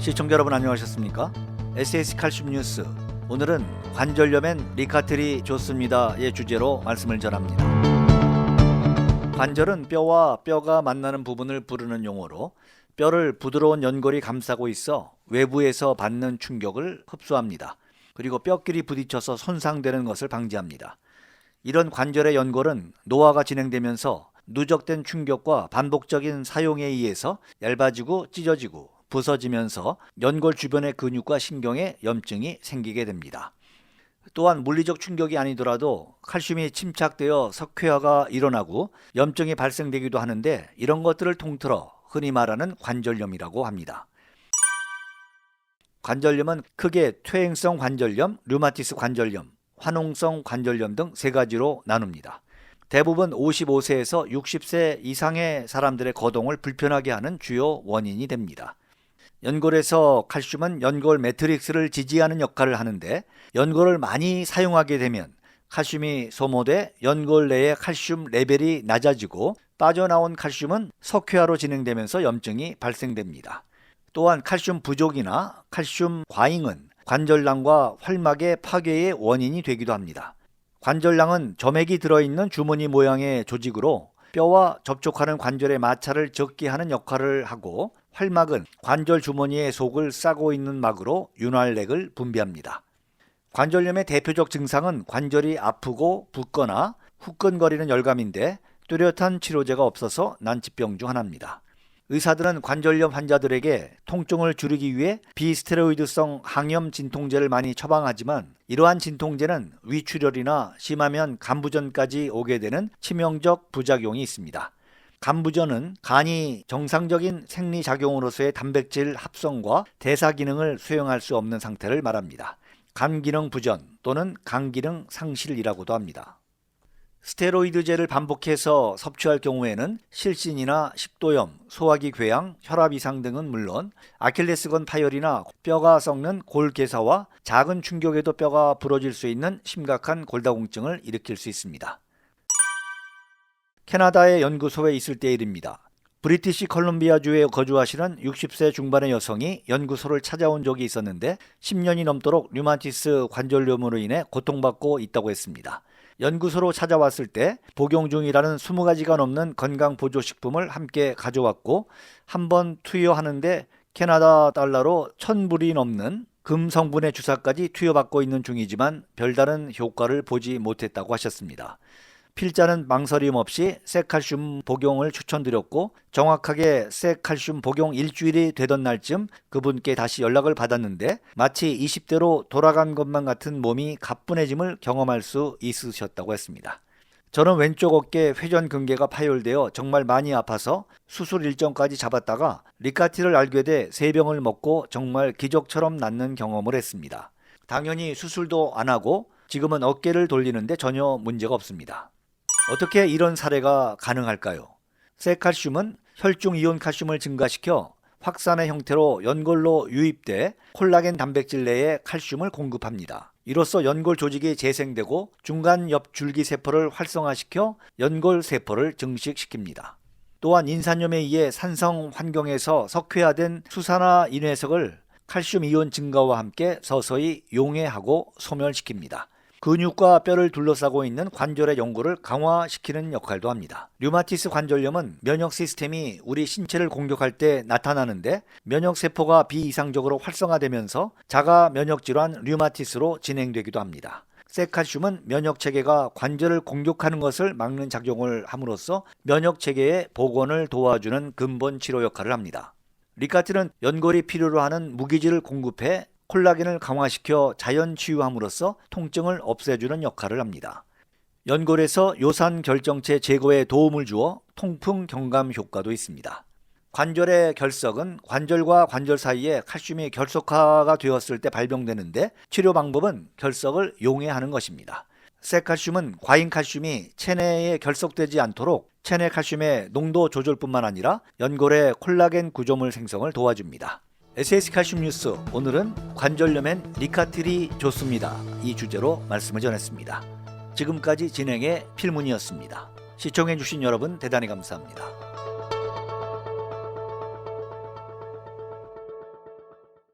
시청자 여러분 안녕하셨습니까? SAS 칼슘 뉴스, 오늘은 관절염엔 리카틀이 좋습니다의 주제로 말씀을 전합니다. 관절은 뼈와 뼈가 만나는 부분을 부르는 용어로 뼈를 부드러운 연골이 감싸고 있어 외부에서 받는 충격을 흡수합니다. 그리고 뼈끼리 부딪혀서 손상되는 것을 방지합니다. 이런 관절의 연골은 노화가 진행되면서 누적된 충격과 반복적인 사용에 의해서 얇아지고 찢어지고 부서지면서 연골 주변의 근육과 신경에 염증이 생기게 됩니다. 또한 물리적 충격이 아니더라도 칼슘이 침착되어 석회화가 일어나고 염증이 발생되기도 하는데, 이런 것들을 통틀어 흔히 말하는 관절염이라고 합니다. 관절염은 크게 퇴행성 관절염, 류마티스 관절염, 화농성 관절염 등 세 가지로 나눕니다. 대부분 55세에서 60세 이상의 사람들의 거동을 불편하게 하는 주요 원인이 됩니다. 연골에서 칼슘은 연골 매트릭스를 지지하는 역할을 하는데, 연골을 많이 사용하게 되면 칼슘이 소모돼 연골 내의 칼슘 레벨이 낮아지고 빠져나온 칼슘은 석회화로 진행되면서 염증이 발생됩니다. 또한 칼슘 부족이나 칼슘 과잉은 관절낭과 활막의 파괴의 원인이 되기도 합니다. 관절낭은 점액이 들어있는 주머니 모양의 조직으로 뼈와 접촉하는 관절의 마찰을 적게 하는 역할을 하고, 활막은 관절 주머니의 속을 싸고 있는 막으로 윤활액을 분비합니다. 관절염의 대표적 증상은 관절이 아프고 붓거나 후끈거리는 열감인데, 뚜렷한 치료제가 없어서 난치병 중 하나입니다. 의사들은 관절염 환자들에게 통증을 줄이기 위해 비스테로이드성 항염 진통제를 많이 처방하지만, 이러한 진통제는 위출혈이나 심하면 간부전까지 오게 되는 치명적 부작용이 있습니다. 간부전은 간이 정상적인 생리작용으로서의 단백질 합성과 대사 기능을 수행할 수 없는 상태를 말합니다. 간기능 부전 또는 간기능 상실이라고도 합니다. 스테로이드제를 반복해서 섭취할 경우에는 실신이나 식도염, 소화기 궤양, 혈압 이상 등은 물론 아킬레스건 파열이나 뼈가 썩는 골괴사와 작은 충격에도 뼈가 부러질 수 있는 심각한 골다공증을 일으킬 수 있습니다. 캐나다의 연구소에 있을 때의 일입니다. 브리티시 컬럼비아주에 거주하시는 60세 중반의 여성이 연구소를 찾아온 적이 있었는데, 10년이 넘도록 류마티스 관절염으로 인해 고통받고 있다고 했습니다. 연구소로 찾아왔을 때 복용 중이라는 20가지가 넘는 건강보조식품을 함께 가져왔고, 한번 투여하는데 캐나다 달러로 1000불이 넘는 금 성분의 주사까지 투여받고 있는 중이지만 별다른 효과를 보지 못했다고 하셨습니다. 필자는 망설임 없이 쇠칼슘 복용을 추천드렸고, 정확하게 쇠칼슘 복용 일주일이 되던 날쯤 그분께 다시 연락을 받았는데, 마치 20대로 돌아간 것만 같은 몸이 가뿐해짐을 경험할 수 있으셨다고 했습니다. 저는 왼쪽 어깨 회전근개가 파열되어 정말 많이 아파서 수술 일정까지 잡았다가 리카틸을 알게 돼 3병을 먹고 정말 기적처럼 낫는 경험을 했습니다. 당연히 수술도 안 하고 지금은 어깨를 돌리는데 전혀 문제가 없습니다. 어떻게 이런 사례가 가능할까요? 쇠칼슘은 혈중 이온 칼슘을 증가시켜 확산의 형태로 연골로 유입돼 콜라겐 단백질 내에 칼슘을 공급합니다. 이로써 연골 조직이 재생되고 중간 옆 줄기세포를 활성화시켜 연골 세포를 증식시킵니다. 또한 인산염에 의해 산성 환경에서 석회화된 수산화 인회석을 칼슘 이온 증가와 함께 서서히 용해하고 소멸시킵니다. 근육과 뼈를 둘러싸고 있는 관절의 연골을 강화시키는 역할도 합니다. 류마티스 관절염은 면역 시스템이 우리 신체를 공격할 때 나타나는데, 면역세포가 비이상적으로 활성화되면서 자가 면역질환 류마티스로 진행되기도 합니다. 쇠칼슘은 면역체계가 관절을 공격하는 것을 막는 작용을 함으로써 면역체계의 복원을 도와주는 근본 치료 역할을 합니다. 리카틸은 연골이 필요로 하는 무기질을 공급해 콜라겐을 강화시켜 자연 치유함으로써 통증을 없애주는 역할을 합니다. 연골에서 요산 결정체 제거에 도움을 주어 통풍 경감 효과도 있습니다. 관절의 결석은 관절과 관절 사이에 칼슘이 결석화가 되었을 때 발병되는데, 치료 방법은 결석을 용해하는 것입니다. 쇠칼슘은 과잉 칼슘이 체내에 결석되지 않도록 체내 칼슘의 농도 조절뿐만 아니라 연골의 콜라겐 구조물 생성을 도와줍니다. SAS 칼슘 뉴스, 오늘은 관절염엔 리카틸이 좋습니다. 이 주제로 말씀을 전했습니다. 지금까지 진행의 필문이었습니다. 시청해주신 여러분 대단히 감사합니다.